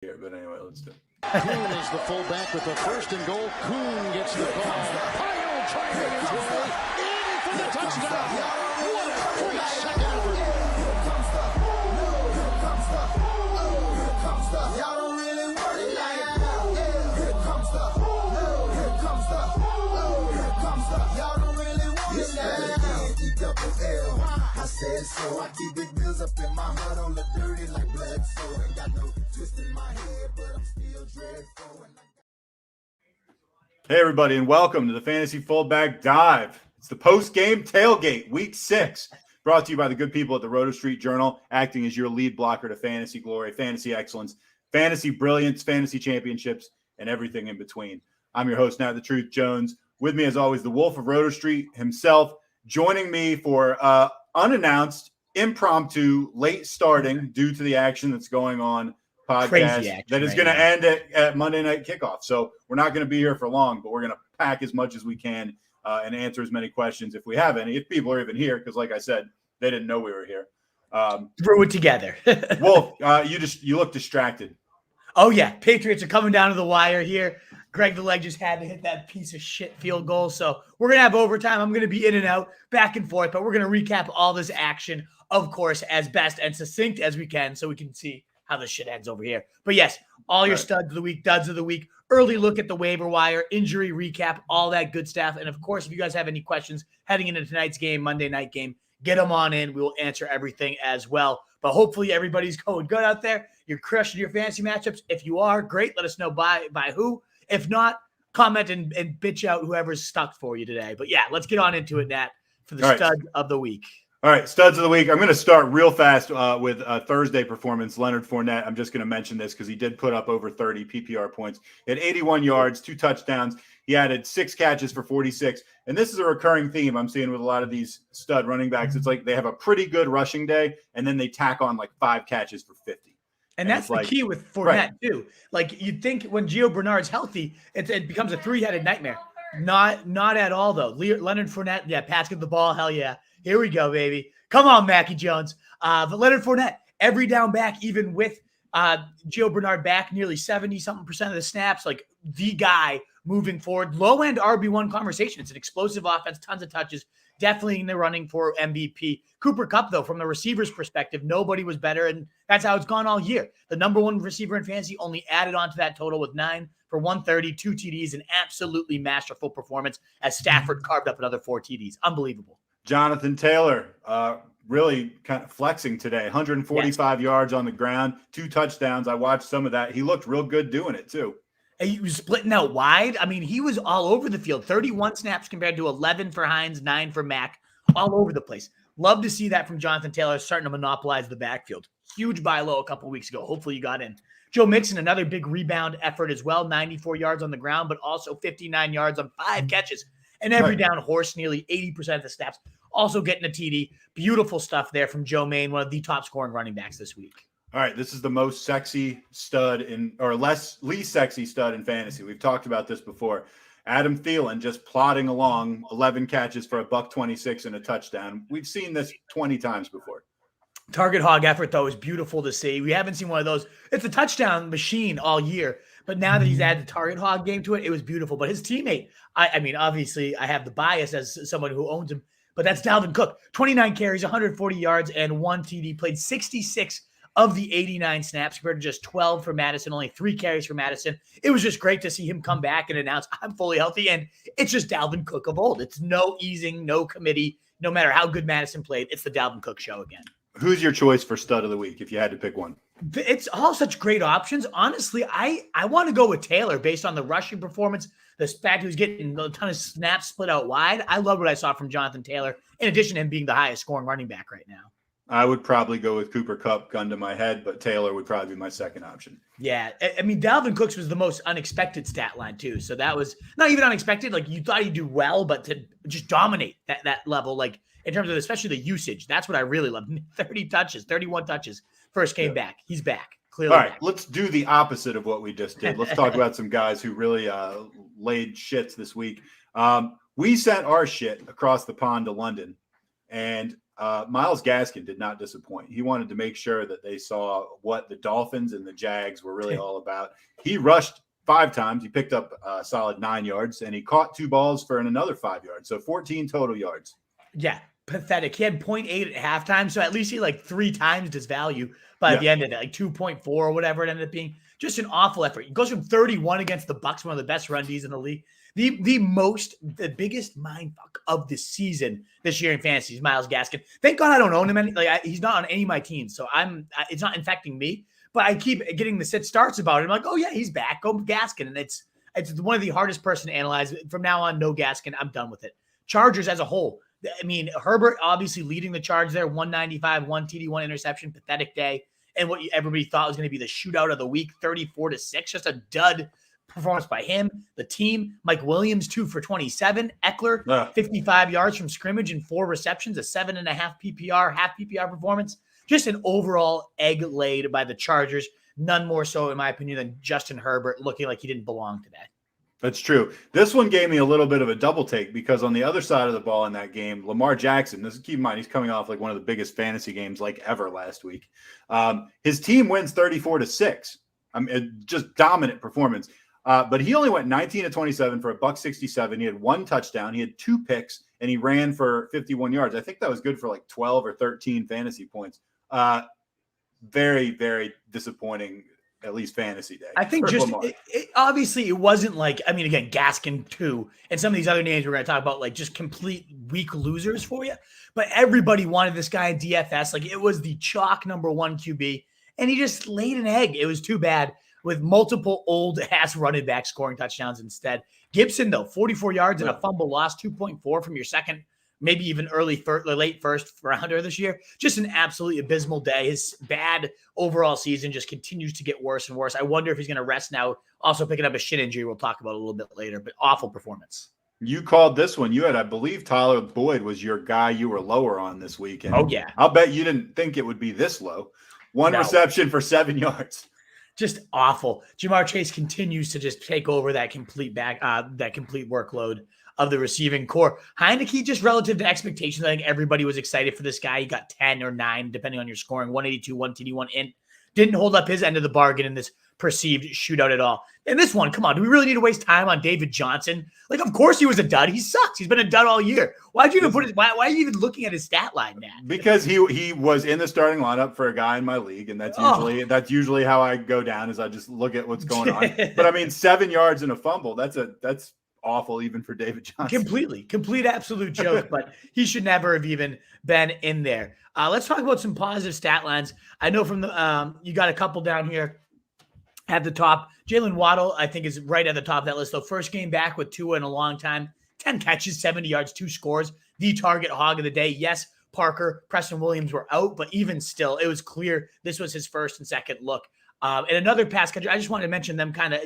here, but anyway, let's do it. Kuhn is the fullback with the first and goal. Kuhn gets the call. Pyle driving his way in for the touchdown. What a great second effort. Here comes the. Y'all don't really want it like that. Here comes the. Y'all don't really want it like that. I said so. I keep big bills up in my heart on the dirty like blood. So ain't got no twist in my head, but I'm still dreadful. Hey, everybody, and welcome to the Fantasy Fullback Dive. It's the post-game tailgate, Week 6, brought to you by the good people at the Roto Street Journal, acting as your lead blocker to fantasy glory, fantasy excellence, fantasy brilliance, fantasy championships, and everything in between. I'm your host, Nat the Truth Jones. With me, as always, the Wolf of Roto Street himself, joining me for unannounced, impromptu, late starting due to the action that's going on podcast that is going to end at Monday Night Kickoff. So we're not going to be here for long, but we're going to pack as much as we can and answer as many questions if we have any, if people are even here, because like I said, they didn't know we were here. Threw it together. Wolf, you look distracted. Oh, yeah. Patriots are coming down to the wire here. Greg the Leg just had to hit that piece of shit field goal. So we're going to have overtime. I'm going to be in and out, back and forth, but we're going to recap all this action, of course, as best and succinct as we can so we can see how the shit ends over here. But yes, all your studs of the week, duds of the week, early look at the waiver wire, injury recap, all that good stuff. And of course, if you guys have any questions heading into tonight's game, Monday night game, get them on in. We will answer everything as well. But hopefully everybody's going good out there. You're crushing your fantasy matchups. If you are, great. Let us know by who. If not, comment and bitch out whoever's stuck for you today. But yeah, let's get on into it, Nat, for the stud of the week. All right, studs of the week. I'm going to start real fast with Thursday performance. Leonard Fournette, I'm just going to mention this because he did put up over 30 PPR points. He had 81 yards, 2 touchdowns. He added 6 catches for 46. And this is a recurring theme I'm seeing with a lot of these stud running backs. It's like they have a pretty good rushing day, and then they tack on like 5 catches for 50. And that's the key with Fournette, too. Like, you'd think when Gio Bernard's healthy, it becomes a 3-headed nightmare. Not at all, though. Leonard Fournette, yeah, Pat's got the ball. Hell yeah. Here we go, baby. Come on, Mackie Jones. But Leonard Fournette, every down back, even with Gio Bernard back, nearly 70-something% of the snaps, like the guy moving forward. Low-end RB1 conversation. It's an explosive offense, tons of touches, definitely in the running for MVP. Cooper Kupp, though, from the receiver's perspective, nobody was better, and that's how it's gone all year. The number one receiver in fantasy only added on to that total with 9 for 130, 2 TDs, an absolutely masterful performance as Stafford carved up another 4 TDs. Unbelievable. Jonathan Taylor, really kind of flexing today. 145 yards on the ground, 2 touchdowns. I watched some of that. He looked real good doing it, too. He was splitting out wide. I mean, he was all over the field. 31 snaps compared to 11 for Hines, 9 for Mack, all over the place. Love to see that from Jonathan Taylor, starting to monopolize the backfield. Huge buy low a couple weeks ago. Hopefully you got in. Joe Mixon, another big rebound effort as well. 94 yards on the ground, but also 59 yards on 5 catches. And every down horse, nearly 80% of the snaps. Also getting a TD. Beautiful stuff there from Joe Maine, one of the top scoring running backs this week. All right, this is the most sexy stud least sexy stud in fantasy. We've talked about this before. Adam Thielen just plodding along, 11 catches for $126 and a touchdown. We've seen this 20 times before. Target hog effort, though, is beautiful to see. We haven't seen one of those. It's a touchdown machine all year. But now that he's added the target hog game to it, it was beautiful. But his teammate, I mean, obviously I have the bias as someone who owns him, but that's Dalvin Cook. 29 carries, 140 yards, and 1 TD. Played 66 of the 89 snaps compared to just 12 for Madison, only 3 carries for Madison. It was just great to see him come back and announce, I'm fully healthy, and it's just Dalvin Cook of old. It's no easing, no committee. No matter how good Madison played, it's the Dalvin Cook show again. Who's your choice for stud of the week if you had to pick one? It's all such great options. Honestly, I want to go with Taylor based on the rushing performance, the fact he was getting a ton of snaps split out wide. I love what I saw from Jonathan Taylor, in addition to him being the highest scoring running back right now. I would probably go with Cooper Kupp, gun to my head, but Taylor would probably be my second option. Yeah, I mean, Dalvin Cook's was the most unexpected stat line, too. So that was not even unexpected. Like, you thought he'd do well, but to just dominate that level, like, in terms of especially the usage, that's what I really love. 30 touches, 31 touches, first came back. He's back. Clearly. All right, back. Let's do the opposite of what we just did. Let's talk about some guys who really laid shits this week. We sent our shit across the pond to London, and Myles Gaskin did not disappoint. He wanted to make sure that they saw what the Dolphins and the Jags were really all about. He rushed 5 times. He picked up a solid 9 yards, and he caught 2 balls for another 5 yards. So 14 total yards. Yeah, pathetic. He had 0.8 at halftime, so at least he like 3 times his value by the end of it, like 2.4 or whatever it ended up being. Just an awful effort. He goes from 31 against the Bucs, one of the best run Ds in the league. The biggest mindfuck of the season this year in fantasy is Myles Gaskin. Thank God I don't own him. He's not on any of my teams, so it's not infecting me. But I keep getting the sit starts about it. I'm like, oh yeah, he's back. Go Gaskin, and it's one of the hardest person to analyze. From now on, no Gaskin. I'm done with it. Chargers as a whole. I mean, Herbert obviously leading the charge there. 195, 1 TD, 1 interception. Pathetic day. And what everybody thought was going to be the shootout of the week, 34-6. Just a dud performance by him, the team. Mike Williams, 2 for 27. Eckler, 55 yards from scrimmage and 4 receptions, a 7.5 PPR, half PPR performance. Just an overall egg laid by the Chargers. None more so, in my opinion, than Justin Herbert looking like he didn't belong today. That's true. This one gave me a little bit of a double take because on the other side of the ball in that game, Lamar Jackson, keep in mind, he's coming off like one of the biggest fantasy games like ever last week. His team wins 34-6. Just dominant performance. But he only went 19-27 for $167. He had 1 touchdown. He had 2 picks, and he ran for 51 yards. I think that was good for like 12 or 13 fantasy points. Very, very disappointing, at least fantasy day. I think obviously it wasn't like, I mean, again, Gaskin too, and some of these other names we're going to talk about, like just complete weak losers for you. But everybody wanted this guy in DFS. Like it was the chalk #1 QB, and he just laid an egg. It was too bad with multiple old-ass running backs scoring touchdowns instead. Gibson, though, 44 yards and a fumble loss, 2.4 from your second, maybe even late first rounder this year. Just an absolutely abysmal day. His bad overall season just continues to get worse and worse. I wonder if he's going to rest now. Also picking up a shin injury we'll talk about a little bit later, but awful performance. You called this one. You had, I believe, Tyler Boyd was your guy you were lower on this week. And oh, yeah. I'll bet you didn't think it would be this low. 1 reception for 7 yards. Just awful. Jamar Chase continues to just take over that complete workload of the receiving core. Heineke, just relative to expectations, I think everybody was excited for this guy. He got 10 or 9, depending on your scoring, 182, 1 TD, 1 int. Didn't hold up his end of the bargain in this perceived shootout at all. And this one, come on, do we really need to waste time on David Johnson? Like, of course he was a dud. He sucks. He's been a dud all year. Why'd you even why are you even looking at his stat line, man? Because he was in the starting lineup for a guy in my league, and that's usually how I go down, is I just look at what's going on. But I mean, 7 yards and a fumble, that's awful even for David Johnson. Complete absolute joke, but he should never have even been in there. Let's talk about some positive stat lines. I know from the you got a couple down here at the top. Jalen Waddle, I think, is right at the top of that list, though. First game back with Tua in a long time. 10 catches, 70 yards, 2 scores. The target hog of the day. Yes, Parker, Preston Williams were out, but even still, it was clear this was his first and second look. And another pass catcher, I just wanted to mention them kind of,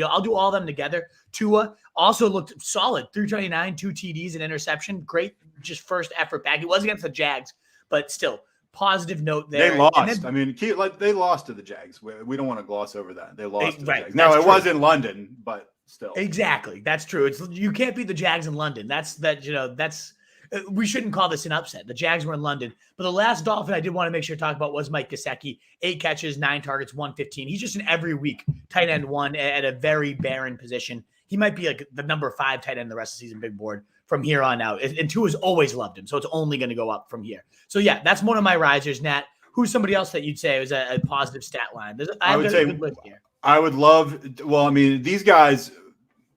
I'll do all of them together. Tua also looked solid, 329, 2 TDs, and interception. Great, just first effort back. It was against the Jags, but still, positive note there. They lost. They lost to the Jags. We don't want to gloss over that. They lost to the Jags. Now, it was in London, but still. Exactly. That's true. You can't beat the Jags in London. We shouldn't call this an upset. The Jags were in London. But the last Dolphin I did want to make sure to talk about was Mike Goseki. 8 catches, 9 targets, 115. He's just an every week tight end 1 at a very barren position. He might be like the number 5 tight end the rest of the season, big board, from here on out. And Tua's always loved him, so it's only going to go up from here. So, yeah, that's one of my risers. Nat, who's somebody else that you'd say was a positive stat line? I would say, good list here. I would love – well, I mean, these guys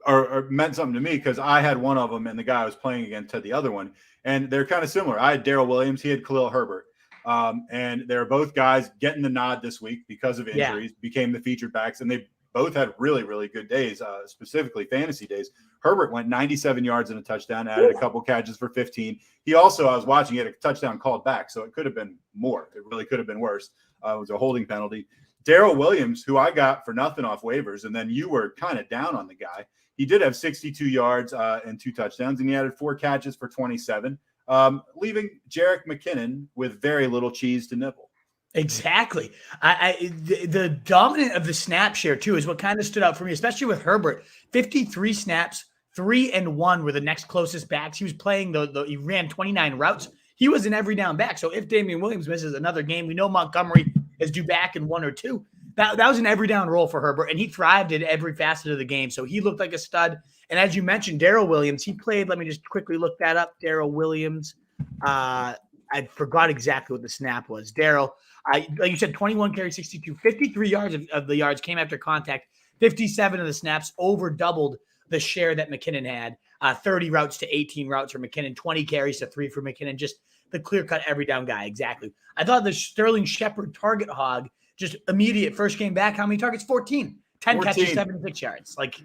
are meant something to me because I had one of them and the guy I was playing against had the other one. And they're kind of similar. I had Daryl Williams. He had Khalil Herbert. And they're both guys getting the nod this week because of injuries, became the featured backs. And they both had really, really good days, specifically fantasy days. Herbert went 97 yards and a touchdown, added a couple catches for 15. He also, I was watching, he had a touchdown called back, so it could have been more. It really could have been worse. It was a holding penalty. Daryl Williams, who I got for nothing off waivers, and then you were kind of down on the guy. He did have 62 yards and 2 touchdowns, and he added 4 catches for 27, leaving Jerick McKinnon with very little cheese to nibble. Exactly. The dominant of the snap share, too, is what kind of stood out for me, especially with Herbert. 53 snaps, 3 and 1 were the next closest backs. He was playing he ran 29 routes. he was an every down back. So if Damian Williams misses another game, we know Montgomery is due back in 1 or 2. That was an every down role for Herbert, and he thrived in every facet of the game. So he looked like a stud. And as you mentioned, Daryl Williams, he played, let me just quickly look that up. Daryl Williams, I forgot exactly what the snap was. Daryl, like you said, 21 carries, 62, 53 yards of the yards came after contact. 57 of the snaps over doubled the share that McKinnon had. 30 routes to 18 routes for McKinnon, 20 carries to 3 for McKinnon. Just the clear-cut every down guy. Exactly. I thought the Sterling Shepard target hog, just immediate first game back. How many targets? 14. 10 catches, 76 yards. Like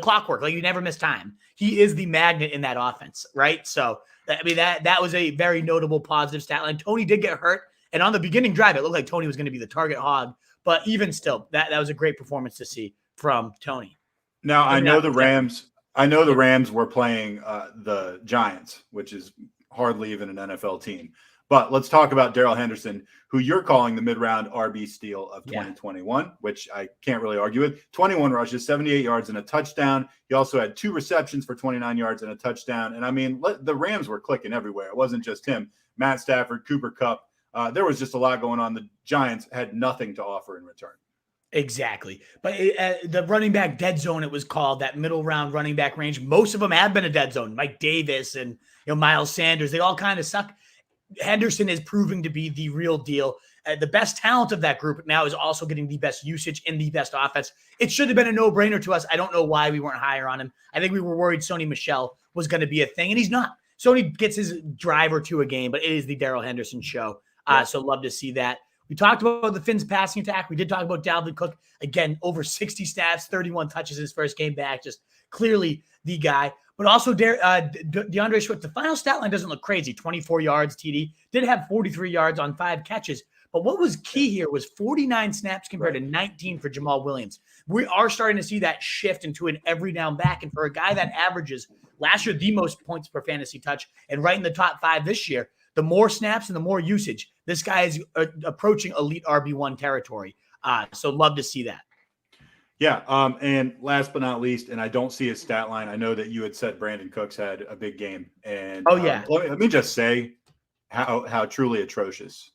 clockwork. Like you never miss time. He is the magnet in that offense, right? So, I mean, that was a very notable positive stat line. Toney did get hurt. And on the beginning drive, it looked like Toney was going to be the target hog. But even still, that was a great performance to see from Toney. Now, I know the Rams were playing the Giants, which is hardly even an NFL team. But let's talk about Daryl Henderson, who you're calling the mid-round RB steal of 2021, which I can't really argue with. 21 rushes, 78 yards, and a touchdown. He also had 2 receptions for 29 yards and a touchdown. And, I mean, the Rams were clicking everywhere. It wasn't just him. Matt Stafford, Cooper Kupp. There was just a lot going on. The Giants had nothing to offer in return. Exactly. But the running back dead zone, it was called, that middle round running back range. Most of them have been a dead zone. Mike Davis and Miles Sanders, they all kind of suck. Henderson is proving to be the real deal. The best talent of that group now is also getting the best usage in the best offense. It should have been a no-brainer to us. I don't know why we weren't higher on him. I think we were worried Sony Michel was going to be a thing, and he's not. Sony gets his drive or two a game, but it is the Daryl Henderson show. So love to see that. We talked about the Finns passing attack. We did talk about Dalvin Cook. Again, over 60 stats, 31 touches his first game back. Just clearly the guy. But also DeAndre Swift, the final stat line doesn't look crazy. 24 yards TD. Did have 43 yards on 5 catches. But what was key here was 49 snaps compared to 19 for Jamal Williams. We are starting to see that shift into an every down back. And for a guy that averages last year the most points per fantasy touch and right in the top 5 this year, the more snaps and the more usage, this guy is approaching elite RB1 territory. So love to see that. Yeah. And last but not least, and I don't see his stat line. I know that you had said Brandon Cooks had a big game. And let me just say how truly atrocious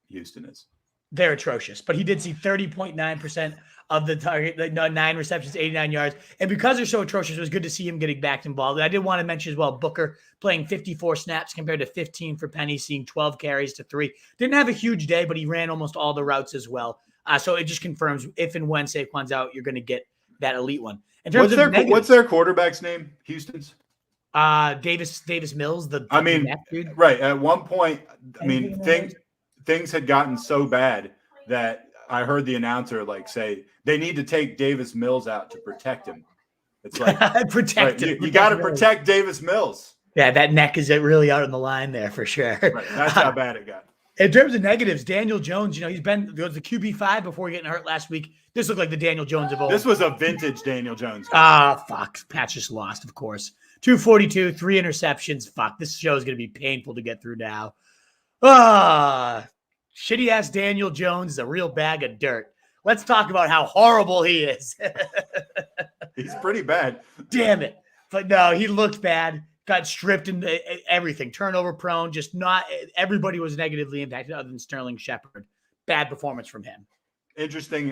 Houston is. They're atrocious, but he did see 30.9% of the target, 9 receptions, 89 yards. And because they're so atrocious, it was good to see him getting back involved. And I did want to mention as well, Booker playing 54 snaps compared to 15 for Penny, seeing 12 carries to 3. Didn't have a huge day, but he ran almost all the routes as well. So it just confirms if and when Saquon's out, you're going to get that elite one. In terms what's their quarterback's name? Houston's? Davis Mills. Dude. Right. At one point, things had gotten so bad that I heard the announcer say they need to take Davis Mills out to protect him. It's like protect him. You got to protect Davis Mills. Yeah, that neck is really out on the line there for sure. Right. That's how bad it got. In terms of negatives, Daniel Jones, he's been the QB5 before getting hurt last week. This looked like the Daniel Jones of old. This was a vintage Daniel Jones. Fuck. Patch just lost, of course. 242, 3 interceptions. Fuck. This show is going to be painful to get through now. Shitty ass Daniel Jones is a real bag of dirt. Let's talk about how horrible he is. He's pretty bad. Damn it. But no, he looked bad. Got stripped and everything. Turnover prone. Just not everybody was negatively impacted other than Sterling Shepard. Bad performance from him. Interesting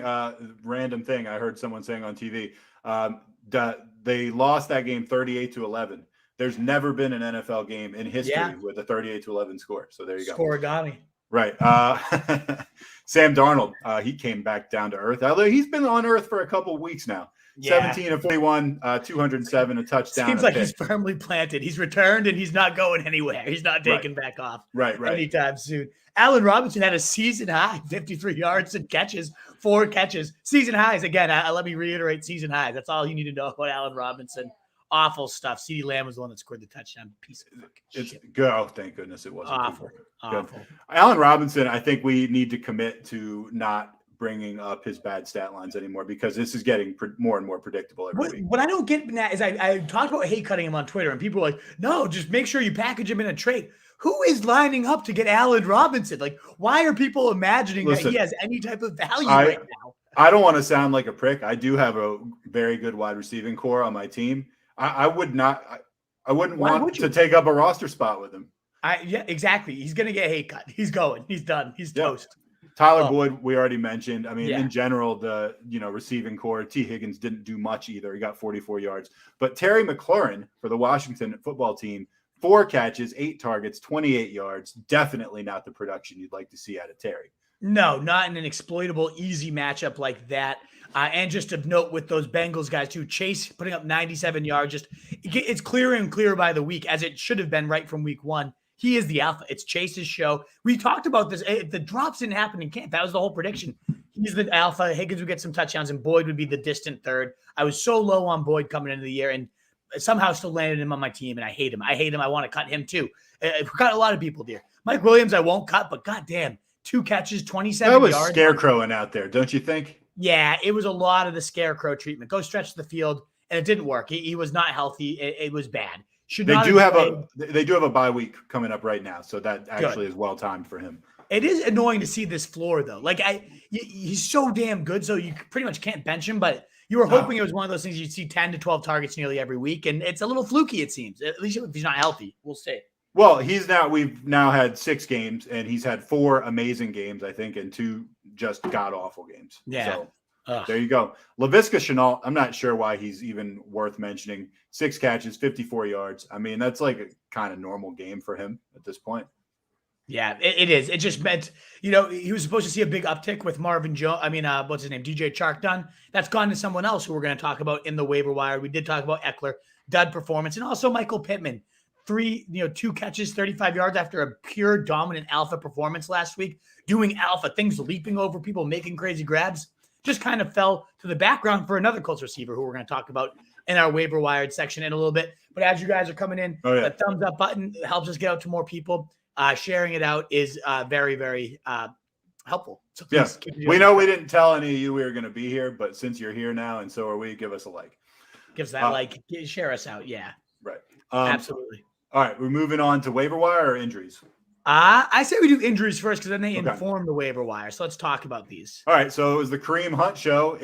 random thing I heard someone saying on TV. They lost that game 38-11. There's never been an NFL game in history with a 38-11 score. So there you go. Scoregami. Right. Sam Darnold, he came back down to earth. Although he's been on earth for a couple of weeks now. 17 of 41, 207, a touchdown. Seems like he's firmly planted. He's returned and he's not going anywhere. He's not taking back off anytime soon. Allen Robinson had a season high, 53 yards and catches, 4 catches. Season highs. Again, let me reiterate season highs. That's all you need to know about Allen Robinson. Awful stuff. CeeDee Lamb was the one that scored the touchdown. Piece of fucking shit. Oh, thank goodness it wasn't. Awful. Allen Robinson, I think we need to commit to not bringing up his bad stat lines anymore because this is getting more and more predictable every week. What I don't get is I talked about hate cutting him on Twitter, and people were like, no, just make sure you package him in a trade. Who is lining up to get Allen Robinson? Like, why are people imagining that he has any type of value right now? I don't want to sound like a prick. I do have a very good wide receiving core on my team. I wouldn't want to take up a roster spot with him. Yeah, exactly. He's gonna get a hate cut. He's going. He's done. He's toast. Tyler Boyd, we already mentioned. I mean, Yeah. in general, the receiving core, T. Higgins didn't do much either. He got 44 yards. But Terry McLaurin for the Washington football team, 4 catches, 8 targets, 28 yards. Definitely not the production you'd like to see out of Terry. No, not in an exploitable, easy matchup like that. And just of note with those Bengals guys too, Chase putting up 97 yards. It's clearer and clearer by the week, as it should have been right from week 1. He is the alpha. It's Chase's show. We talked about this. If the drops didn't happen in camp, that was the whole prediction. He's the alpha. Higgins would get some touchdowns, and Boyd would be the distant third. I was so low on Boyd coming into the year, and somehow still landed him on my team, and I hate him. I want to cut him too. We cut a lot of people there. Mike Williams, I won't cut, but goddamn, 2 catches, 27 yards. That was scarecrowing out there, don't you think? Yeah, it was a lot of the scarecrow treatment. Go stretch the field, and it didn't work. He was not healthy. It was bad. They do have a bye week coming up right now, so that actually is well timed for him. It is annoying to see this floor though. Like he's so damn good, so you pretty much can't bench him. But you were hoping it was one of those things you'd see 10 to 12 targets nearly every week, and it's a little fluky. It seems, at least if he's not healthy. We'll see. Well, we've now had 6 games, and he's had 4 amazing games, I think, and 2 just god awful games. Yeah. So there you go. Laviska Shenault, I'm not sure why he's even worth mentioning. 6 catches, 54 yards. I mean, that's like a kind of normal game for him at this point. Yeah, it is. It just meant, he was supposed to see a big uptick with Marvin Jones. I mean, what's his name? DJ Chark done. That's gone to someone else who we're going to talk about in the waiver wire. We did talk about Eckler, dud performance, and also Michael Pittman. 2 catches, 35 yards after a pure dominant alpha performance last week, doing alpha things, leaping over people, making crazy grabs. Just kind of fell to the background for another Colts receiver who we're going to talk about in our waiver wired section in a little bit. But as you guys are coming in, the thumbs up button helps us get out to more people. Sharing it out is very, very helpful. So yes, we know we didn't tell any of you we were going to be here, but since you're here now and so are we, give us a like. Give us that share us out. Yeah. Right. Absolutely. All right. We're moving on to waiver wire or injuries. I say we do injuries first because then they inform the waiver wire. So let's talk about these. All right. So it was the Kareem Hunt show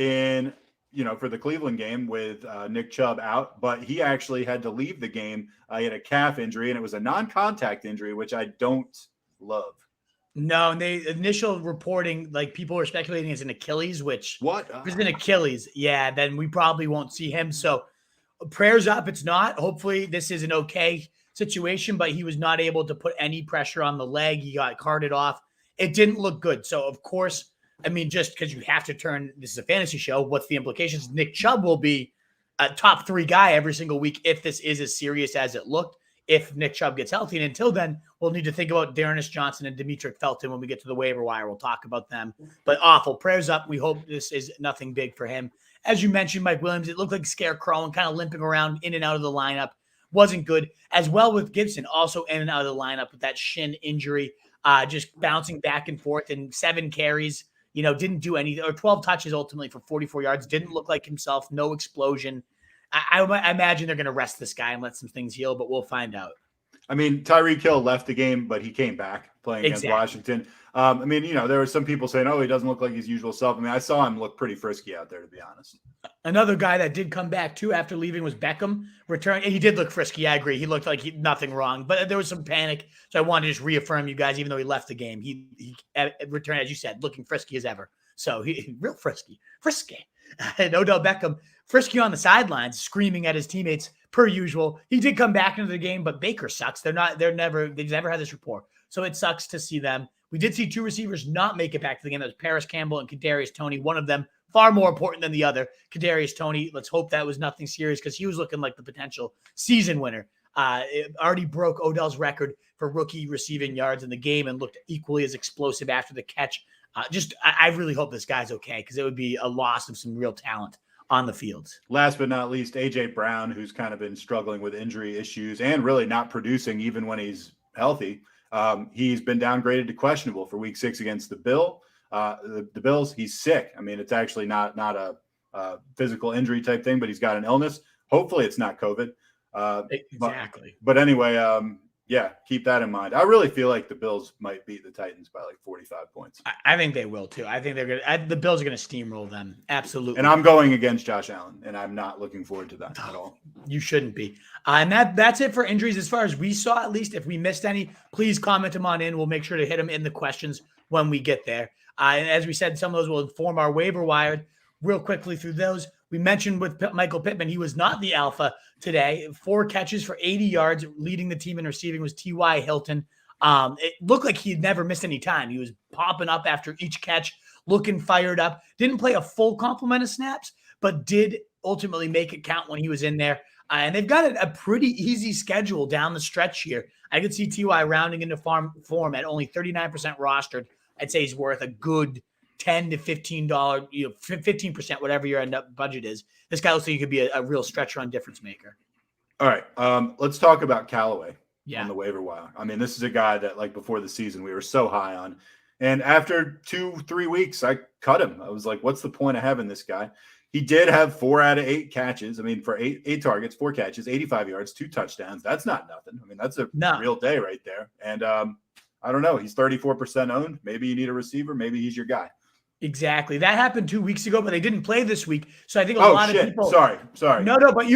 for the Cleveland game with Nick Chubb out, but he actually had to leave the game. He had a calf injury, and it was a non-contact injury, which I don't love. No, and the initial reporting, like people were speculating it's an Achilles, which if it's an Achilles, then we probably won't see him. So prayers up. It's not. Hopefully this is an okay situation, but he was not able to put any pressure on the leg. He got carted off. It didn't look good. So of course, I mean, just because you have to this is a fantasy show, what's the implications? Nick Chubb will be a top 3 guy every single week if this is as serious as it looked, if Nick Chubb gets healthy. And until then, we'll need to think about D'Ernest Johnson and Demetric Felton when we get to the waiver wire. We'll talk about them. But awful. Prayers up. We hope this is nothing big for him. As you mentioned, Mike Williams, it looked like scarecrow and kind of limping around in and out of the lineup. Wasn't good. As well with Gibson, also in and out of the lineup with that shin injury, just bouncing back and forth, and 7 carries. Didn't do anything, or 12 touches ultimately for 44 yards. Didn't look like himself. No explosion. I imagine they're going to rest this guy and let some things heal, but we'll find out. I mean, Tyreek Hill left the game, but he came back playing against Washington. I mean, there were some people saying, he doesn't look like his usual self. I mean, I saw him look pretty frisky out there, to be honest. Another guy that did come back, too, after leaving was Beckham. Returned, and he did look frisky. I agree. He looked like nothing wrong, but there was some panic. So I wanted to just reaffirm you guys, even though he left the game. He returned, as you said, looking frisky as ever. So he real frisky. And Odell Beckham, frisky on the sidelines, screaming at his teammates per usual. He did come back into the game, but Baker sucks. They've never had this rapport. So it sucks to see them. We did see 2 receivers not make it back to the game. That was Paris Campbell and Kadarius Toney. One of them far more important than the other. Kadarius Toney, let's hope that was nothing serious because he was looking like the potential season winner. It already broke Odell's record for rookie receiving yards in the game and looked equally as explosive after the catch. I really hope this guy's okay because it would be a loss of some real talent on the field. Last but not least, A.J. Brown, who's kind of been struggling with injury issues and really not producing even when he's healthy. He's been downgraded to questionable for week 6 against the Bills. He's sick. I mean, it's actually not a physical injury type thing, but he's got an illness. Hopefully it's not COVID. Exactly. But anyway, Yeah, keep that in mind. I really feel like the Bills might beat the Titans by like 45 points. I think they will too. I think they're going to, the Bills are going to steamroll them. Absolutely. And I'm going against Josh Allen, and I'm not looking forward to that at all. You shouldn't be. And that's it for injuries as far as we saw, at least. If we missed any, please comment them on in. We'll make sure to hit them in the questions when we get there. And as we said, some of those will inform our waiver wire. Real quickly through those, we mentioned with Michael Pittman, he was not the alpha today. 4 catches for 80 yards. Leading the team in receiving was TY Hilton. It looked like he had never missed any time. He was popping up after each catch, looking fired up. Didn't play a full complement of snaps, but did ultimately make it count when he was in there. And they've got a pretty easy schedule down the stretch here. I could see TY rounding into form at only 39% rostered. I'd say he's worth a good $10 to $15, 15%, whatever your end up budget is. This guy looks like he could be a real stretch run difference maker. All right. Let's talk about Callaway on the waiver wire. I mean, this is a guy that like before the season, we were so high on. And after 2-3 weeks, I cut him. I was like, what's the point of having this guy? He did have 4 out of 8 catches. I mean, for eight targets, 4 catches, 85 yards, 2 touchdowns. That's not nothing. I mean, that's a real day right there. And I don't know. He's 34% owned. Maybe you need a receiver. Maybe he's your guy. Exactly. That happened 2 weeks ago, but they didn't play this week. So I think a lot of people. Sorry. No, but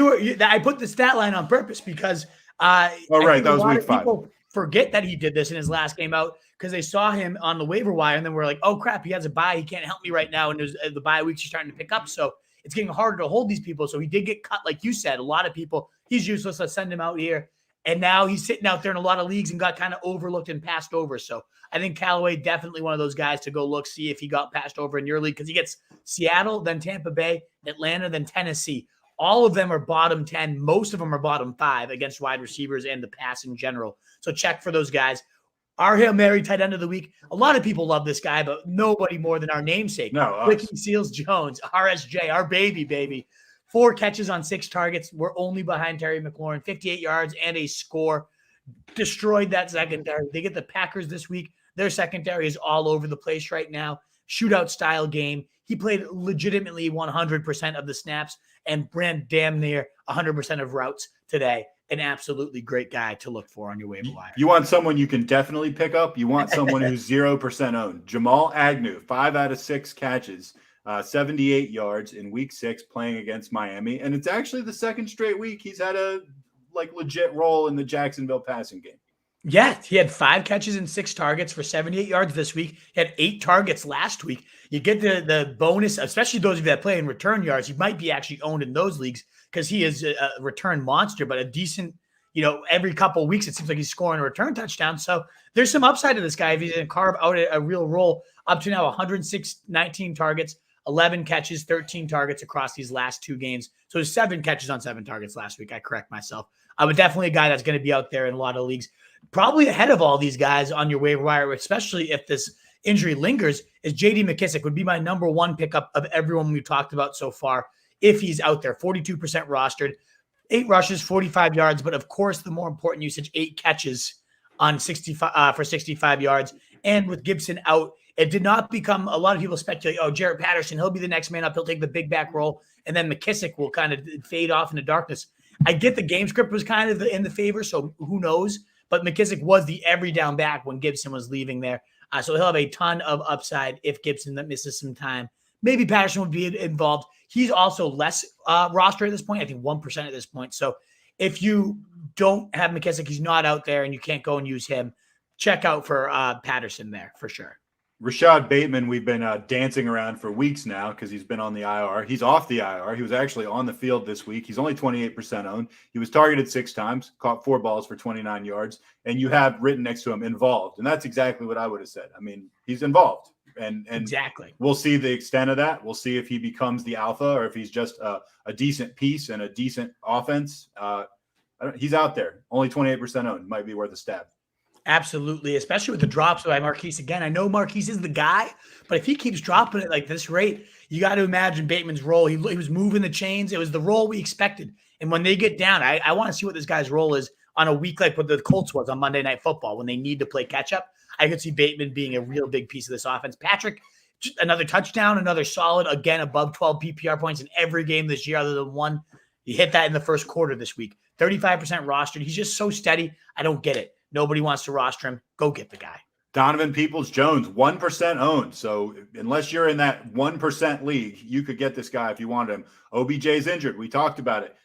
I put the stat line on purpose because that was week 5. People forget that he did this in his last game out because they saw him on the waiver wire and then we're like, oh crap, he has a bye. He can't help me right now. And there's the bye weeks are starting to pick up. So it's getting harder to hold these people. So he did get cut, like you said. A lot of people, he's useless. Let's send him out here. And now he's sitting out there in a lot of leagues and got kind of overlooked and passed over. So I think Callaway definitely one of those guys to go look, see if he got passed over in your league because he gets Seattle, then Tampa Bay, Atlanta, then Tennessee. All of them are bottom 10. Most of them are bottom 5 against wide receivers and the pass in general. So check for those guys. Our Hail Mary tight end of the week. A lot of people love this guy, but nobody more than our namesake. Ricky Seals-Jones, RSJ, our baby. 4 catches on 6 targets. We're only behind Terry McLaurin, 58 yards and a score. Destroyed that secondary. They get the Packers this week. Their secondary is all over the place right now. Shootout style game. He played legitimately 100% of the snaps and ran damn near 100% of routes today. An absolutely great guy to look for on your waiver wire. You want someone you can definitely pick up. You want someone who's 0% owned. Jamal Agnew, 5 out of 6 catches. 78 yards in week 6 playing against Miami. And it's actually the second straight week he's had a legit role in the Jacksonville passing game. Yeah, he had 5 catches and 6 targets for 78 yards this week. He had 8 targets last week. You get the bonus, especially those of you that play in return yards. He might be actually owned in those leagues because he is a return monster, but a decent, every couple of weeks it seems like he's scoring a return touchdown. So there's some upside to this guy if he's going to carve out a real role. Up to now 106, 19 targets. 11 catches, 13 targets across these last 2 games. So 7 catches on 7 targets last week. I correct myself. But definitely a guy that's going to be out there in a lot of leagues. Probably ahead of all these guys on your waiver wire, especially if this injury lingers, is J.D. McKissic would be my number 1 pickup of everyone we've talked about so far. If he's out there, 42% rostered, 8 rushes, 45 yards. But of course, the more important usage, 8 catches on 65 for 65 yards. And with Gibson out, it did not become, a lot of people speculate, Jarrett Patterson, he'll be the next man up. He'll take the big back role. And then McKissic will kind of fade off into darkness. I get the game script was kind of in the favor, so who knows? But McKissic was the every down back when Gibson was leaving there. So he'll have a ton of upside if Gibson misses some time. Maybe Patterson would be involved. He's also less roster at this point, I think 1% at this point. So if you don't have McKissic, he's not out there and you can't go and use him, check out for Patterson there for sure. Rashad Bateman, we've been dancing around for weeks now because he's been on the IR. He's off the IR. He was actually on the field this week. He's only 28% owned. He was targeted 6 times, caught 4 balls for 29 yards, and you have written next to him involved. And that's exactly what I would have said. I mean, he's involved. And exactly. We'll see the extent of that. We'll see if he becomes the alpha or if he's just a decent piece and a decent offense. He's out there. Only 28% owned. Might be worth a stab. Absolutely, especially with the drops by Marquez again. I know Marquez is the guy, but if he keeps dropping it like this rate, you got to imagine Bateman's role. He was moving the chains. It was the role we expected. And when they get down, I want to see what this guy's role is on a week like what the Colts was on Monday Night Football when they need to play catch-up. I could see Bateman being a real big piece of this offense. Patrick, another touchdown, another solid, again, above 12 PPR points in every game this year other than one. He hit that in the first quarter this week. 35% rostered. He's just so steady. I don't get it. Nobody wants to roster him. Go get the guy. Donovan Peoples-Jones, 1% owned. So unless you're in that 1% league, you could get this guy if you wanted him. OBJ's injured. We talked about it.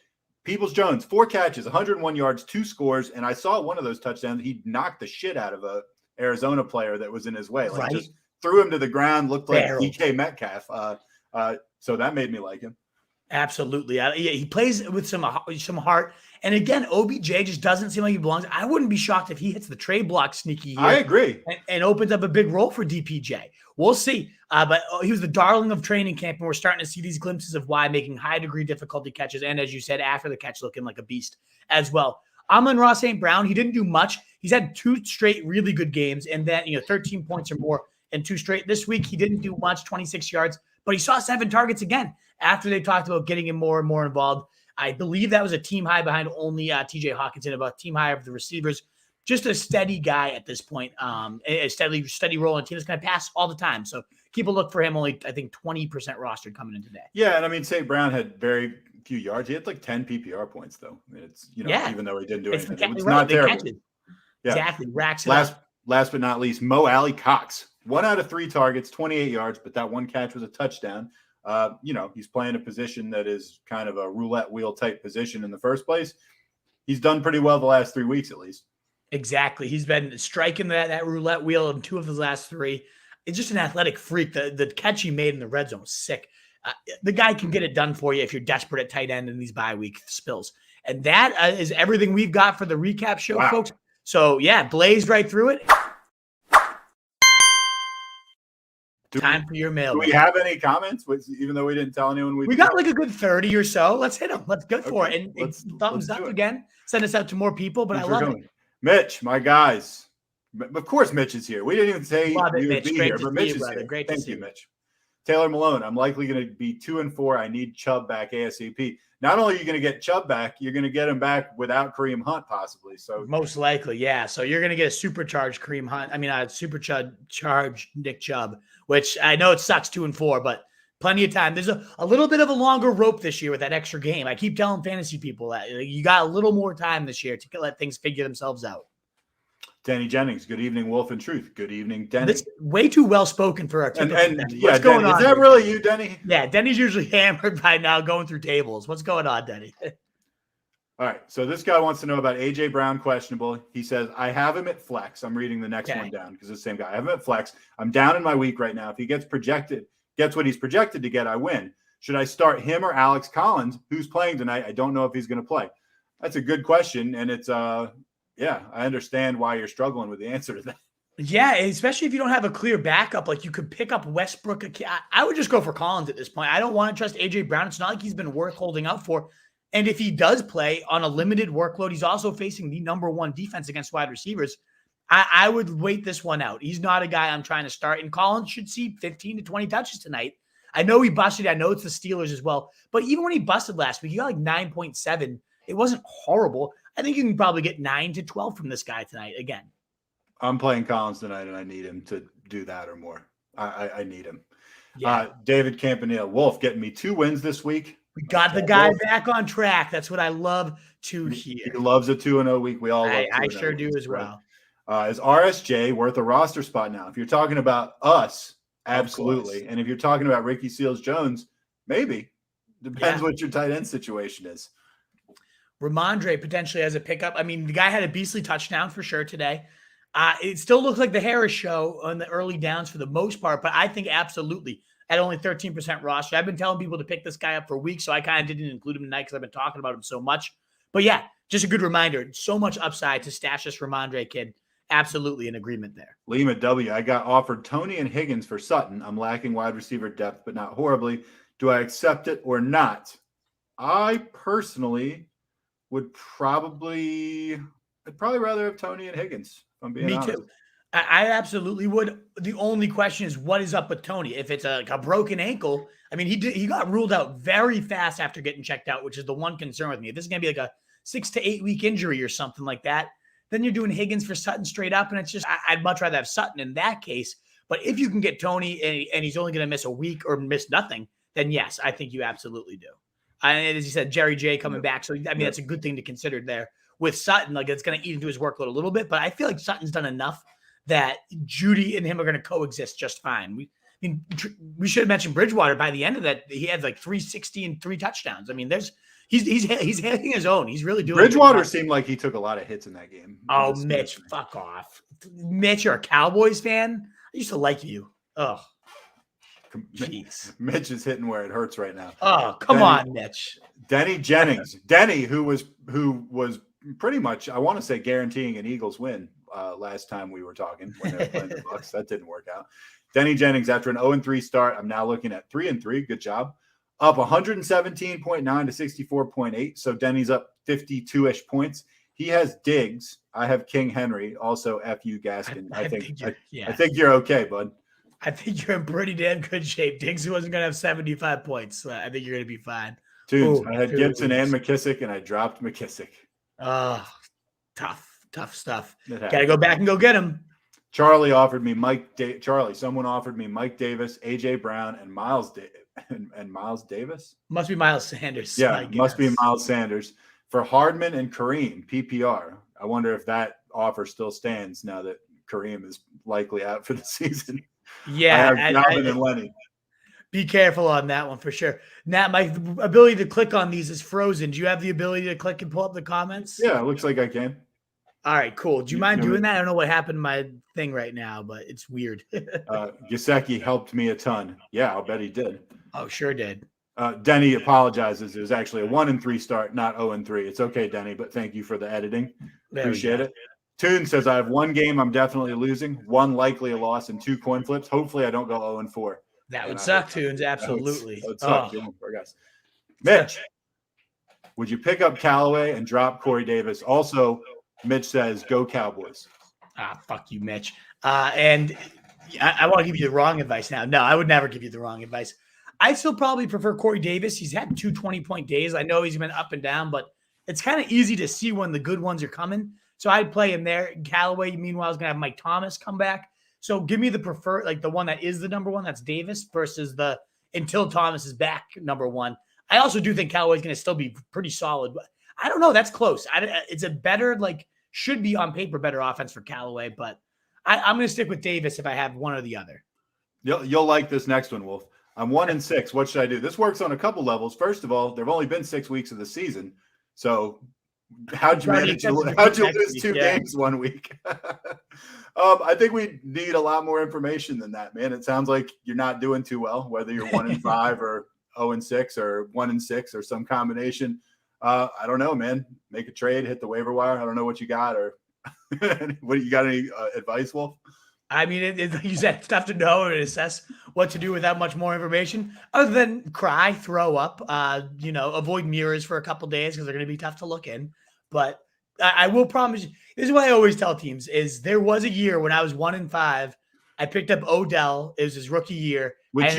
Peoples-Jones, 4 catches, 101 yards, 2 scores. And I saw one of those touchdowns. He knocked the shit out of a Arizona player that was in his way. Like just threw him to the ground, looked like DK Metcalf. So that made me like him. Absolutely. He plays with some heart. And again, OBJ just doesn't seem like he belongs. I wouldn't be shocked if he hits the trade block sneaky here. I agree. And opens up a big role for DPJ. We'll see. But he was the darling of training camp, and we're starting to see these glimpses of why, making high-degree difficulty catches. And as you said, after the catch, looking like a beast as well. Amon-Ra St. Brown, he didn't do much. He's had 2 straight really good games, and then 13 points or more in 2 straight. This week, he didn't do much, 26 yards, but he saw 7 targets again after they talked about getting him more and more involved. I believe that was a team high behind only TJ Hawkinson, about team high of the receivers. Just a steady guy at this point, a steady rolling team that's going to pass all the time. So keep a look for him. Only, I think, 20% rostered coming in today. Yeah, and I mean, St. Brown had very few yards. He had like 10 PPR points, though. It's, even though he didn't do anything. It's not terrible. Yeah. Exactly. Racks it up. Last but not least, Ali Cox. 1 out of 3 targets, 28 yards, but that 1 catch was a touchdown. He's playing a position that is kind of a roulette wheel type position in the first place. He's done pretty well the last 3 weeks, at least. Exactly. He's been striking that roulette wheel in 2 of his last 3. It's just an athletic freak. The catch he made in the red zone was sick. The guy can get it done for you if you're desperate at tight end in these bye week spills. And that is everything we've got for the recap show, folks. So, blazed right through it. Time for your mail. Do we have any comments? Even though we didn't tell anyone, we got like a good 30 or so. Let's hit them. Let's go for it. And thumbs up again. Send us out to more people, but I love it. Mitch, my guys. Of course, Mitch is here. We didn't even say he would be here, but Mitch is here. Great Thank you, Mitch. Taylor Malone, I'm likely going to be 2-4. I need Chubb back ASAP. Not only are you going to get Chubb back, you're going to get him back without Kareem Hunt, possibly. So most likely, yeah. So you're going to get a supercharged Kareem Hunt. I mean, a supercharged Nick Chubb, which I know it sucks 2-4, but plenty of time. There's a little bit of a longer rope this year with that extra game. I keep telling fantasy people that you got a little more time this year to let things figure themselves out. Danny Jennings, good evening, Wolf and Truth. Good evening, Denny. This way too well spoken for our and what's going on? Is that really you, Denny? Yeah, Denny's usually hammered by now, going through tables. What's going on, Denny? All right, so this guy wants to know about AJ Brown, questionable. He says, I have him at flex. I'm reading the next one down because it's the same guy. I have him at flex. I'm down in my week right now. If he gets what he's projected to get, I win. Should I start him or Alex Collins, who's playing tonight? I don't know if he's going to play. That's a good question, and it's I understand why you're struggling with the answer to that. Yeah, especially if you don't have a clear backup. Like you could pick up Westbrook. I would just go for Collins at this point. I don't want to trust AJ Brown. It's not like he's been worth holding out for. And if he does play on a limited workload, he's also facing the number 1 defense against wide receivers. I would wait this one out. He's not a guy I'm trying to start. And Collins should see 15 to 20 touches tonight. I know he busted. I know it's the Steelers as well. But even when he busted last week, he got like 9.7. It wasn't horrible. I think you can probably get 9 to 12 from this guy tonight again. I'm playing Collins tonight, and I need him to do that or more. I need him. Yeah. David Campanile, Wolf, getting me 2 wins this week. We got the guy back on track. That's what I love to hear. He loves a 2-0 week. We all love I sure do as well. Is RSJ worth a roster spot now? If you're talking about us, absolutely. And if you're talking about Ricky Seals-Jones, maybe. Depends what your tight end situation is. Ramondre potentially as a pickup. I mean, the guy had a beastly touchdown for sure today. It still looks like the Harris show on the early downs for the most part, but I think absolutely at only 13% roster. I've been telling people to pick this guy up for weeks, so I kind of didn't include him tonight because I've been talking about him so much. But yeah, just a good reminder. So much upside to stash this Ramondre kid. Absolutely in agreement there. Lima W. I got offered Toney and Higgins for Sutton. I'm lacking wide receiver depth, but not horribly. Do I accept it or not? I personally would I'd probably rather have Toney and Higgins. If I'm being honest. Me too. I absolutely would. The only question is what is up with Toney? If it's a broken ankle, I mean, he got ruled out very fast after getting checked out, which is the one concern with me. If this is going to be like a 6 to 8 week injury or something like that, then you're doing Higgins for Sutton straight up. And it's just, I'd much rather have Sutton in that case. But if you can get Toney and he's only going to miss a week or miss nothing, then yes, I think you absolutely do. And as you said, Jerry J coming back. So, I mean, that's a good thing to consider there. with Sutton, like it's going to eat into his workload a little bit, but I feel like Sutton's done enough that Judy and him are going to coexist just fine. We should have mentioned Bridgewater. By the end of that, he had like 360 and 3 touchdowns. I mean, he's hitting his own. He's really doing. Bridgewater seemed like he took a lot of hits in that game. Oh, Mitch, fuck off. Mitch, you're a Cowboys fan? I used to like you. Oh, jeez. Mitch is hitting where it hurts right now. Oh, come on, Mitch. Denny Jennings. Denny, who was pretty much, I want to say, guaranteeing an Eagles win last time we were talking when they were playing the Bucs. That didn't work out. Denny Jennings, after an 0-3 start, I'm now looking at 3-3. Good job. Up 117.9 to 64.8. So Denny's up 52-ish points. He has Diggs. I have King Henry. Also, F.U. Gaskin. I think you're okay, bud. I think you're in pretty damn good shape. Diggs wasn't going to have 75 points. So I think you're going to be fine. Dude, I had Gibson and McKissic, and I dropped McKissic. Oh, tough stuff. Got to go back and go get him. Someone offered me Mike Davis, AJ Brown, and Miles Davis. Must be Miles Sanders. Yeah, must be Miles Sanders for Hardman and Kareem PPR. I wonder if that offer still stands now that Kareem is likely out for the season. Yeah, I have Galvin and Lenny. Be careful on that one for sure. Nat, my ability to click on these is frozen. Do you have the ability to click and pull up the comments? Yeah, it looks like I can. All right, cool. Do you mind doing that? I don't know what happened to my thing right now, but it's weird. Goseki helped me a ton. Yeah, I'll bet he did. Oh, sure did. Denny apologizes. It was actually a 1-3 start, not 0-3. It's okay, Denny, but thank you for the editing. Appreciate it. Toon says, I have one game I'm definitely losing, one likely a loss, and 2 coin flips. Hopefully I don't go 0-4. That would suck, Toons. Absolutely. That would suck. Guys. Mitch, would you pick up Callaway and drop Corey Davis? Also, Mitch says, go Cowboys. Fuck you, Mitch. And I want to give you the wrong advice now. No, I would never give you the wrong advice. I still probably prefer Corey Davis. He's had 2 20-point days. I know he's been up and down, but it's kind of easy to see when the good ones are coming. So I'd play him there. Callaway, meanwhile, is going to have Mike Thomas come back. So give me the preferred, like the one that is the number one, that's Davis, versus the until Thomas is back number one. I also do think Callaway's going to still be pretty solid, but I don't know. That's close. It's a better, like, should be on paper better offense for Callaway, but I'm going to stick with Davis if I have one or the other. You'll like this next one, Wolf. I'm 1-6. What should I do? This works on a couple levels. First of all, there have only been 6 weeks of the season, so how'd you lose 2 games 1 week? I think we need a lot more information than that, man. It sounds like you're not doing too well, whether you're 1-5 or 0-6 or 1-6 or some combination. I don't know, man. Make a trade, hit the waiver wire. I don't know what you got, or what you got? Any advice, Wolf? I mean, you said it's tough to know and assess what to do without much more information, other than cry, throw up, avoid mirrors for a couple days because they're going to be tough to look in. But I will promise you, this is what I always tell teams: is there was a year when I was 1-5, I picked up Odell. It was his rookie year. Which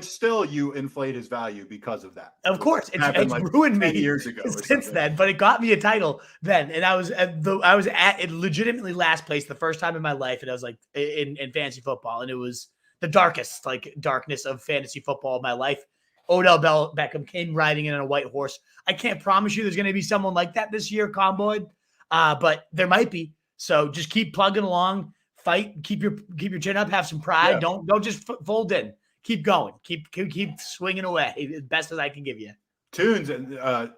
still you inflate his value because of that. Of course, it's like ruined me 10 years ago since then. But it got me a title then, and I was at legitimately last place the first time in my life, and I was like in fantasy football, and it was the darkest darkness of fantasy football of my life. Odell Beckham came riding in on a white horse. I can't promise you there's going to be someone like that this year, Comboyd, but there might be. So just keep plugging along. Fight, keep your chin up, have some pride. Yeah. Don't just fold in. Keep going. Keep swinging away as best as I can give you. Toons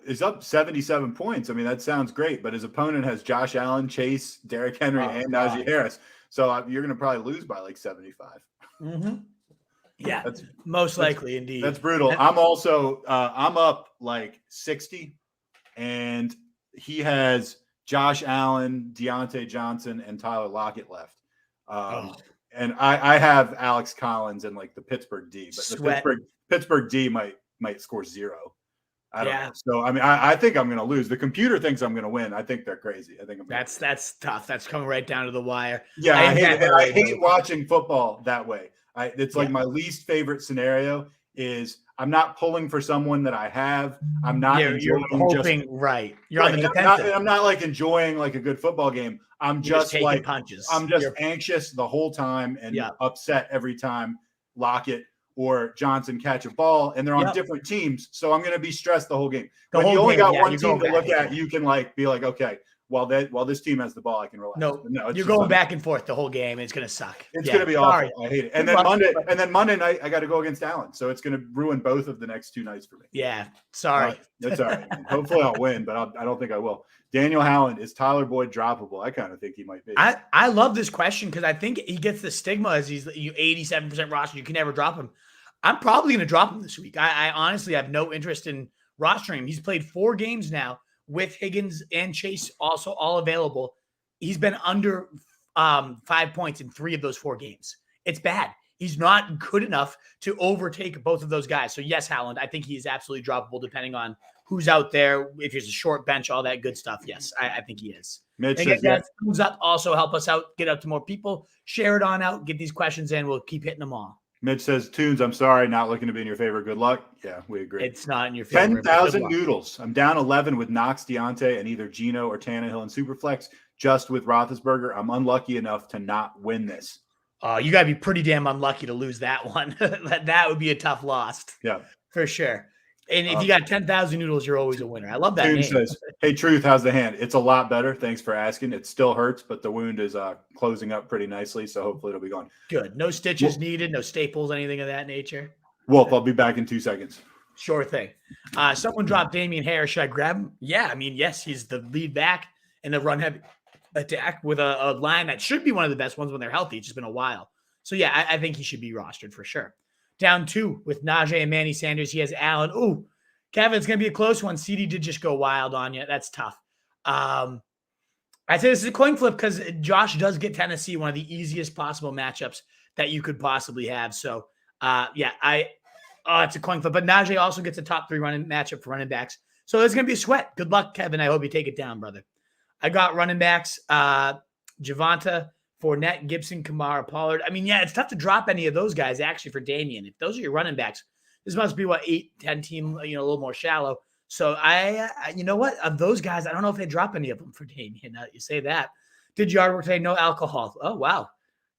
is up 77 points. I mean, that sounds great, but his opponent has Josh Allen, Chase, Derrick Henry, and Najee Harris. So you're going to probably lose by like 75. Mm-hmm. Yeah, that's most likely, indeed. That's brutal. I'm also I'm up like 60, and he has Josh Allen, Deontay Johnson, and Tyler Lockett left. And I have Alex Collins and like the Pittsburgh D, but the Pittsburgh D might score 0. I don't know. So I mean, I think I'm going to lose. The computer thinks I'm going to win. I think they're crazy. I think that's tough. That's coming right down to the wire. Yeah, I hate watching football that way. It's like my least favorite scenario is I'm not pulling for someone that I have. I'm not enjoying right. You're on the defensive. I'm not like enjoying like a good football game. I'm just like punches. I'm just anxious the whole time and upset every time Lockett or Johnson catch a ball, and they're on Yep. different teams. So I'm going to be stressed the whole game. The When whole you only game, got yeah, one you're team to going look back and at, forth. you can like be like, okay, while this team has the ball, I can relax. No, But it's you're just going back and forth the whole game. And it's going to suck. It's Yeah, going to be sorry. awful. I hate it. And Good then Monday night, I got to go against Allen. So it's going to ruin both of the next 2 nights for me. Yeah, sorry. That's all right. Hopefully I'll win, but I don't think I will. Daniel Howland, is Tyler Boyd droppable? I kind of think he might be. I love this question because I think he gets the stigma as he's 87% roster. You can never drop him. I'm probably going to drop him this week. I honestly have no interest in rostering him. He's played 4 games now with Higgins and Chase also all available. He's been under 5 points in 3 of those 4 games. It's bad. He's not good enough to overtake both of those guys. So yes, Howland, I think he is absolutely droppable depending on who's out there. If there's a short bench, all that good stuff. Yes, I think he is. Mitch And says, get that thumbs up. Also help us out. Get out to more people. Share it on out. Get these questions in. We'll keep hitting them all. Mitch says, Tunes, I'm sorry, not looking to be in your favor. Good luck. Yeah, we agree. It's not in your favor. 10,000 noodles. I'm down 11 with Knox, Deontay, and either Geno or Tannehill in Superflex. Just with Roethlisberger, I'm unlucky enough to not win this. You got to be pretty damn unlucky to lose that one. That would be a tough loss. Yeah, for sure. And if you got 10,000 noodles, you're always a winner. I love that Tune name. says, hey, Truth, how's the hand? It's a lot better. Thanks for asking. It still hurts, but the wound is closing up pretty nicely, so hopefully it'll be gone. Good. No stitches needed, no staples, anything of that nature. Wolf, I'll be back in 2 seconds. Sure thing. Someone dropped Damian Harris. Should I grab him? Yeah, I mean, yes, he's the lead back in the run-heavy attack with a line that should be one of the best ones when they're healthy. It's just been a while. So, yeah, I think he should be rostered for sure. Down 2 with Najee and Manny Sanders. He has Allen. Ooh, Kevin, it's going to be a close one. CD did just go wild on you. That's tough. I'd say this is a coin flip because Josh does get Tennessee, one of the easiest possible matchups that you could possibly have. So, it's a coin flip. But Najee also gets a top 3 running matchup for running backs. So it's going to be a sweat. Good luck, Kevin. I hope you take it down, brother. I got running backs, Javonte, Fournette, Gibson, Kamara, Pollard. I mean, yeah, it's tough to drop any of those guys actually for Damian. If those are your running backs, this must be 8-10 team, a little more shallow. So I you know what? Of those guys, I don't know if they drop any of them for Damian. You say that. Did yard work today? No alcohol. Oh, wow.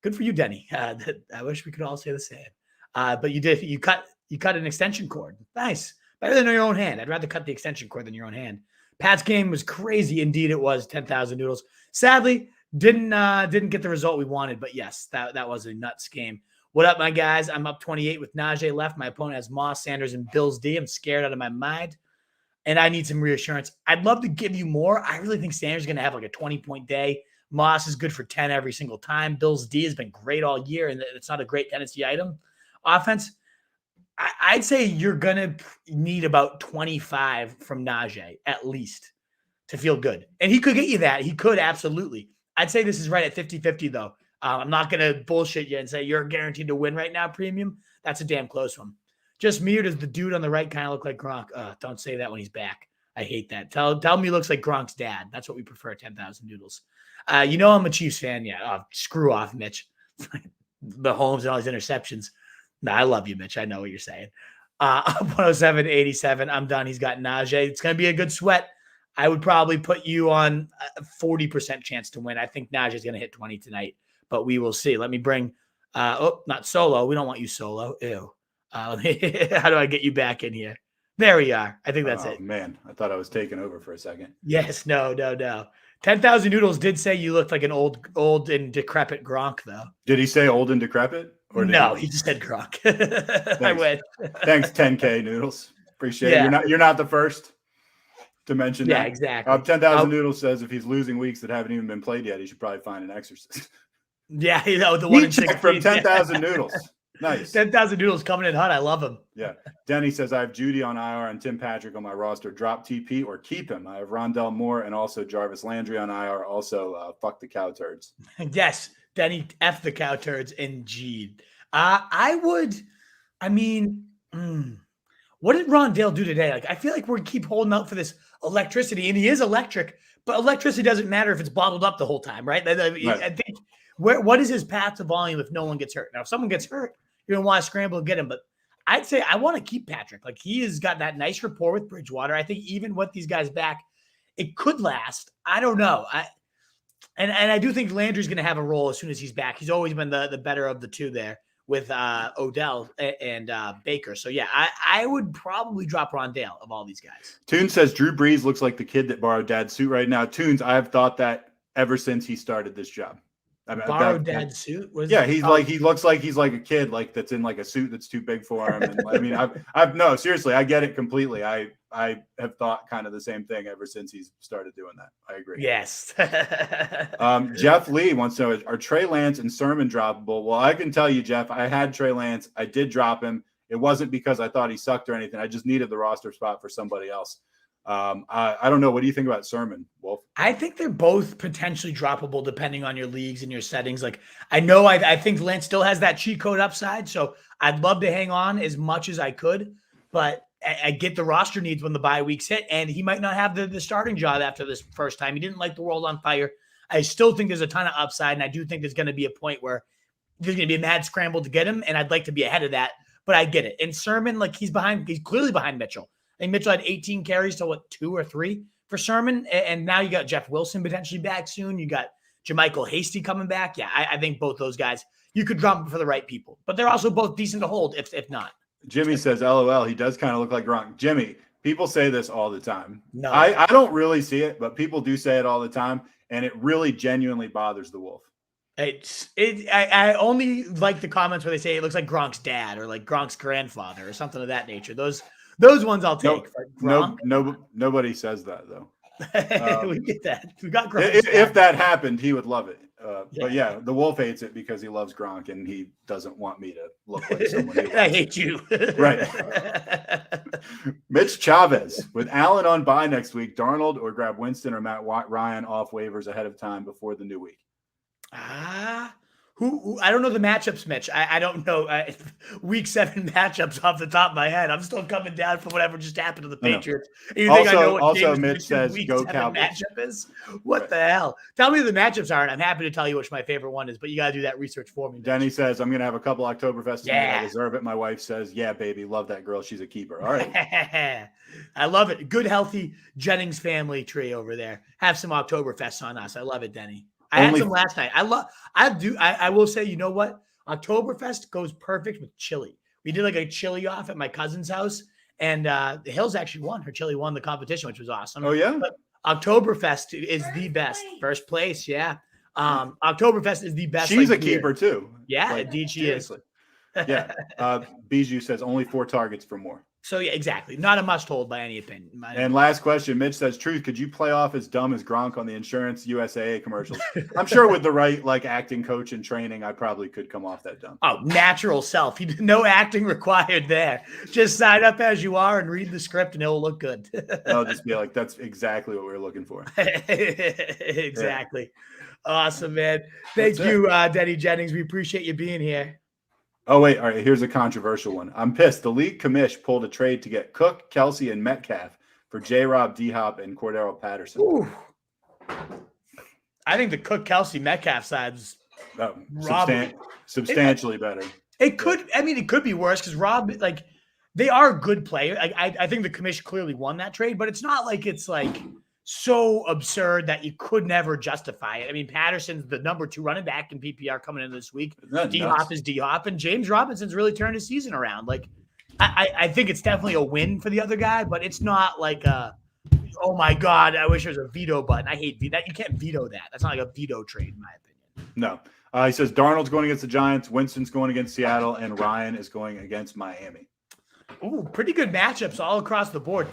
Good for you, Denny. I wish we could all say the same. But you did. You cut an extension cord. Nice. Better than your own hand. I'd rather cut the extension cord than your own hand. Pat's game was crazy. Indeed, it was 10,000 noodles. Sadly, didn't get the result we wanted. But yes, that was a nuts game. What up, my guys? I'm up 28 with Najee left. My opponent has Moss, Sanders, and Bills D. I'm scared out of my mind, and I need some reassurance. I'd love to give you more. I really think Sanders is going to have like a 20-point day. Moss is good for 10 every single time. Bills D has been great all year, and it's not a great Tennessee item. Offense, I'd say you're going to need about 25 from Najee at least to feel good. And he could get you that. He could, absolutely. I'd say this is right at 50-50, though. I'm not going to bullshit you and say you're guaranteed to win right now, premium. That's a damn close one. Just me, or does the dude on the right kind of look like Gronk? Don't say that when he's back. I hate that. Tell me he looks like Gronk's dad. That's what we prefer, 10,000 noodles. I'm a Chiefs fan. Yeah, screw off, Mitch. The Holmes and all these interceptions. No, I love you, Mitch. I know what you're saying. 107-87. I'm done. He's got Najee. It's going to be a good sweat. I would probably put you on a 40% chance to win. I think Najee's going to hit 20 tonight, but we will see. Let me bring not solo. We don't want you solo. Ew. How do I get you back in here? There we are. I think that's it. Man, I thought I was taking over for a second. Yes. No. 10,000 noodles did say you looked like an old and decrepit Gronk, though. Did he say old and decrepit? Or no, he just said Gronk. I win. Thanks, 10K noodles. Appreciate it. You're not the first to mention that. Yeah, exactly. 10,000 noodles says if he's losing weeks that haven't even been played yet, he should probably find an exorcist. Yeah, the one in 16 from 10,000 noodles. Nice. 10,000 noodles coming in hot. I love him. Yeah. Denny says, I have Judy on IR and Tim Patrick on my roster. Drop TP or keep him. I have Rondell Moore and also Jarvis Landry on IR. Also, fuck the cow turds. Yes. Denny, F the cow turds, indeed. What did Rondell do today? Like, I feel like we keep holding out for this electricity, and he is electric, but electricity doesn't matter if it's bottled up the whole time, right? I think what is his path to volume if no one gets hurt? Now, if someone gets hurt, you're going to want to scramble and get him, but I'd say I want to keep Patrick. Like, he has got that nice rapport with Bridgewater. I think even with these guys back, it could last. I don't know. And I do think Landry's going to have a role as soon as he's back. He's always been the better of the two there with Odell and Baker. So yeah, I would probably drop Rondale of all these guys. Toons says Drew Brees looks like the kid that borrowed dad's suit right now. Toons, I've thought that ever since he started this job. Borrowed dad's suit? Yeah, he looks like he's like a kid, like that's in like a suit that's too big for him. And I mean, I've no, seriously, I get it completely. I have thought kind of the same thing ever since he's started doing that. I agree. Yes. Jeff Lee wants to know, are Trey Lance and Sermon droppable? Well, I can tell you, Jeff, I had Trey Lance. I did drop him. It wasn't because I thought he sucked or anything. I just needed the roster spot for somebody else. I don't know. What do you think about Sermon, Wolf? I think they're both potentially droppable depending on your leagues and your settings. Like I think Lance still has that cheat code upside, so I'd love to hang on as much as I could, but I get the roster needs when the bye weeks hit, and he might not have the starting job after this first time. He didn't light the world on fire. I still think there's a ton of upside, and I do think there's going to be a point where there's going to be a mad scramble to get him, and I'd like to be ahead of that, but I get it. And Sermon, like he's clearly behind Mitchell. I think Mitchell had 18 carries to 2 or 3 for Sermon. And now you got Jeff Wilson potentially back soon. You got Jermichael Hasty coming back. Yeah, I think both those guys, you could drop them for the right people. But they're also both decent to hold if not. Jimmy says, LOL, he does kind of look like Gronk. Jimmy, people say this all the time. No, I don't really see it, but people do say it all the time. And it really genuinely bothers the Wolf. I only like the comments where they say it looks like Gronk's dad or like Gronk's grandfather or something of that nature. Those ones I'll take. Nobody says that though. We get that. We got Gronk. If that happened, he would love it. But yeah, the Wolf hates it because he loves Gronk and he doesn't want me to look like someone. I hate you. Right. Mitch Chavez with Allen on bye next week. Darnold or grab Winston or Matt Ryan off waivers ahead of time before the new week. Who I don't know the matchups, Mitch. I don't know week 7 matchups off the top of my head. I'm still coming down from whatever just happened to the Patriots. You think I know what also Mitch says go Cowboys. Matchup is? What the hell? Tell me who the matchups are, and I'm happy to tell you which my favorite one is. But you got to do that research for me. Mitch. Denny says I'm gonna have a couple Oktoberfest. Yeah, I deserve it. My wife says, yeah, baby, love that girl. She's a keeper. All right, I love it. Good, healthy Jennings family tree over there. Have some Oktoberfest on us. I love it, Denny. I had some last night. I will say, you know what? Oktoberfest goes perfect with chili. We did like a chili off at my cousin's house, and the Hills actually won. Her chili won the competition, which was awesome. Oh, yeah? But Oktoberfest is the best. First place, yeah. Oktoberfest is the best. She's a keeper, too. Yeah, indeed she is. Yeah. Bijou says only 4 targets for more. So, yeah, exactly. Not a must-hold by any opinion. And last question, Mitch says, Truth, could you play off as dumb as Gronk on the Insurance USAA commercials? I'm sure with the right, acting coach and training, I probably could come off that dumb. Oh, natural self. No acting required there. Just sign up as you are and read the script, and it'll look good. I'll just be like, that's exactly what we're looking for. Exactly. Yeah. Awesome, man. Thank you, Denny Jennings. We appreciate you being here. Oh, wait. All right. Here's a controversial one. I'm pissed. The league commish pulled a trade to get Cook, Kelsey, and Metcalf for J-Rob, D-Hop, and Cordero Patterson. Ooh. I think the Cook, Kelsey, Metcalf side's substantially better. It could be worse because Rob, they are good players. I think the commish clearly won that trade, but it's not like it's so absurd that you could never justify it. I mean, Patterson's the number 2 running back in PPR coming in this week. D-Hop is D-Hop, and James Robinson's really turned his season around. I think it's definitely a win for the other guy, but it's not like oh my God, I wish there was a veto button. I hate that. You can't veto that. That's not like a veto trade, in my opinion. No. He says Darnold's going against the Giants, Winston's going against Seattle, and Ryan is going against Miami. Ooh, pretty good matchups all across the board.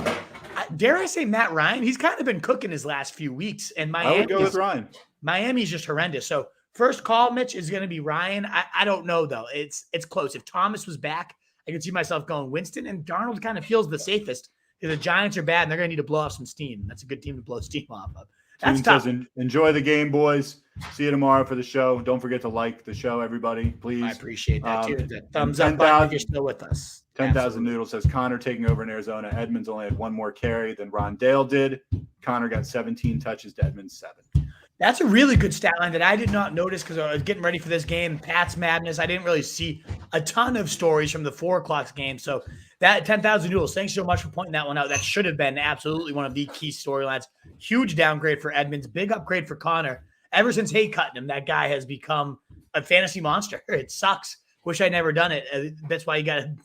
Dare I say Matt Ryan? He's kind of been cooking his last few weeks, and I would go with Ryan. Miami's just horrendous. So first call, Mitch, is going to be Ryan. I don't know though. It's close. If Thomas was back, I could see myself going Winston, and Darnold kind of feels the safest. If the Giants are bad, and they're going to need to blow off some steam. That's a good team to blow steam off of. That's tough. Enjoy the game, boys. See you tomorrow for the show. Don't forget to like the show, everybody, please. I appreciate that too. That thumbs up button if you're still with us. 10,000 Noodles says Connor taking over in Arizona. Edmonds only had 1 more carry than Rondale did. Connor got 17 touches to Edmonds 7. That's a really good stat line that I did not notice because I was getting ready for this game. Pat's Madness. I didn't really see a ton of stories from the 4 o'clock game. So that 10,000 Noodles, thanks so much for pointing that one out. That should have been absolutely one of the key storylines. Huge downgrade for Edmonds. Big upgrade for Connor. Ever since hate cutting him, that guy has become a fantasy monster. It sucks Wish I never done it. That's why you got to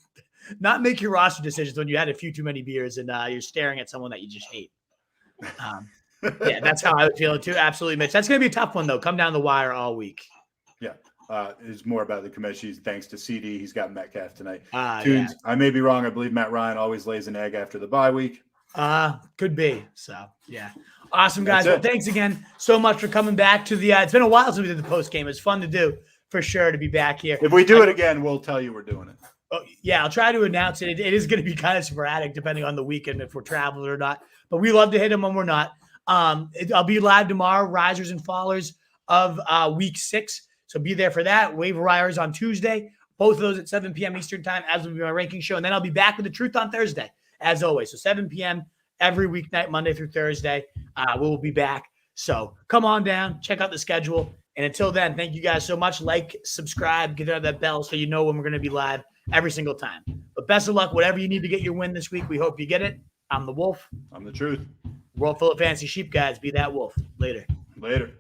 not make your roster decisions when you had a few too many beers and you're staring at someone that you just hate. Yeah, that's how I would feel it too. Absolutely, Mitch. That's going to be a tough one, though. Come down the wire all week. Yeah. It's more about the commission. Thanks to CD. He's got Metcalf tonight. Yeah. I may be wrong. I believe Matt Ryan always lays an egg after the bye week. Could be. So, yeah. Awesome, guys. Well, thanks again so much for coming back to the it's been a while since we did the post game. It's fun to do for sure to be back here. If we do it again, we'll tell you we're doing it. Oh, yeah, I'll try to announce it. It is going to be kind of sporadic depending on the weekend if we're traveling or not. But we love to hit them when we're not. I'll be live tomorrow, risers and fallers of week 6. So be there for that. Waiver Wires on Tuesday. Both of those at 7 p.m. Eastern time, as will be my ranking show. And then I'll be back with the truth on Thursday, as always. So 7 p.m. every weeknight, Monday through Thursday. We will be back. So come on down, check out the schedule. And until then, thank you guys so much. Like, subscribe, get out that bell so you know when we're going to be live every single time. But best of luck, whatever you need to get your win this week. We hope you get it. I'm the Wolf. I'm the Truth. World full of fancy sheep, guys. Be that wolf. Later. Later.